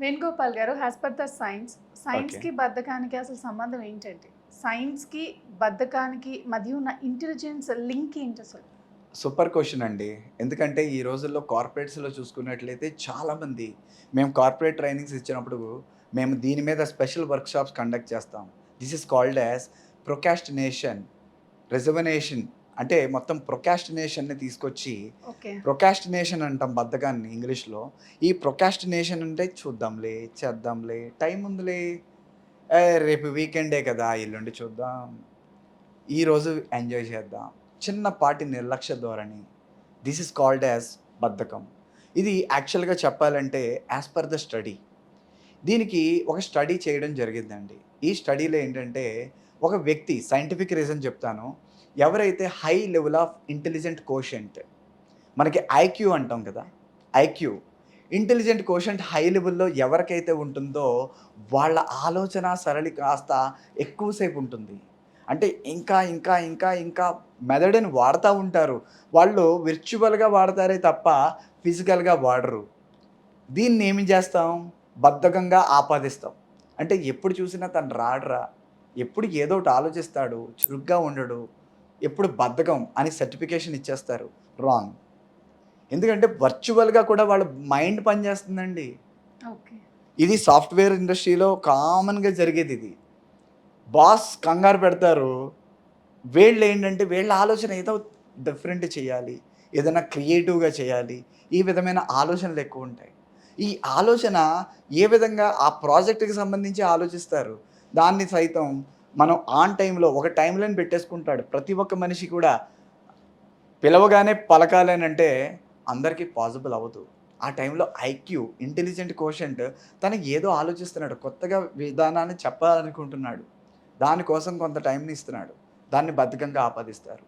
వేణుగోపాల్ గారు, as per the science, okay. సైన్స్‌కి, బద్ధకానికి అసలు సంబంధం ఏంటండి? సైన్స్‌కి, బద్ధకానికి మధ్య ఉన్న ఇంటెలిజెన్స్ లింక్ ఏంటసలు? సూపర్ క్వెషన్ అండి. ఎందుకంటే ఈ రోజుల్లో కార్పొరేట్స్‌లో చూసుకున్నట్లయితే చాలామంది మేము కార్పొరేట్ ట్రైనింగ్స్ ఇచ్చినప్పుడు మేము దీని మీద స్పెషల్ వర్క్‌షాప్స్ కండక్ట్ చేస్తాం. This is called as procrastination, reservation అంటే మొత్తం ప్రొకాస్టినేషన్‌ని తీసుకొచ్చి ఓకే. ప్రొకాస్టినేషన్ అంటాం బద్ధకాన్ని ఇంగ్లీష్‌లో. ఈ ప్రొకాస్టినేషన్ అంటే చూద్దాంలే, చేద్దాంలే, టైం ఉందిలే, రేపు వీకెండే కదా! ఎల్లుండి చూద్దాం. ఈరోజు ఎంజాయ్ చేద్దాం. చిన్నపాటి నిర్లక్ష్య ధోరణి. దిస్ ఈస్ కాల్డ్ యాస్ బద్ధకం. ఇది యాక్చువల్‌గా చెప్పాలంటే యాస్ పర్ ద స్టడీ. దీనికి ఒక స్టడీ చేయడం జరిగిందండి. ఈ స్టడీలో ఏంటంటే ఒక వ్యక్తి సైంటిఫిక్ రీజన్ చెప్తాను. ఎవరైతే high level of intelligent quotient మనకి ఐక్యూ అంటాం కదా! ఐక్యూ. ఇంటెలిజెంట్ కోషెంట్ హై లెవెల్‌లో ఎవరికైతే ఉంటుందో వాళ్ళ ఆలోచన సరళి కాస్త ఎక్కువ సేపు ఉంటుంది. అంటే ఇంకా మెదడుని వాడతా ఉంటారు. వాళ్ళు విర్చువల్‌గా వాడతారే తప్ప ఫిజికల్‌గా వాడరు. దీన్నేమి జేస్తాం? బద్ధకంగా ఆపాదిస్తాం. అంటే ఎప్పుడు చూసినా తను రాడురా, ఎప్పుడు ఏదోకటి ఆలోచిస్తాడు, చురుగ్గా ఉండడు, ఎప్పుడు బద్ధకం అని సర్టిఫికేషన్ ఇచ్చేస్తారు. రాంగ్. ఎందుకంటే వర్చువల్‌గా కూడా వాళ్ళ మైండ్ పనిచేస్తుందండి. ఓకే. ఇది సాఫ్ట్‌వేర్ ఇండస్ట్రీలో కామన్‌గా జరిగేదిది. బాస్ కంగారు పెడతారు. వీళ్ళేంటంటే వీళ్ళ ఆలోచన ఏదో డిఫరెంట్ చేయాలి. ఏదైనా క్రియేటివ్‌గా చేయాలి. ఈ విధమైన ఆలోచనలెక్కువుంటాయి. ఈ ఆలోచన ఏ విధంగా ఆ ప్రాజెక్ట్‌కి సంబంధించి ఆలోచిస్తారు. దాన్ని సైతం మనం ఆన్ టైమ్‌లో ఒక టైమ్‌లైన్ పెట్టేసుకుంటాడు. ప్రతి ఒక్క మనిషి కూడా పిలవగానే పలకాలనంటే అందరికీ పాసిబుల్ అవ్వదు. ఆ టైంలో ఐక్యూ, ఇంటెలిజెంట్ కోషెంట్ తను ఏదో ఆలోచిస్తున్నాడు. కొత్తగా విధానాన్ని చెప్పాలనుకుంటున్నాడు. దాని కోసం కొంత టైంని ఇస్తున్నాడు. దాన్ని బద్ధకంగా ఆపాదిస్తారు.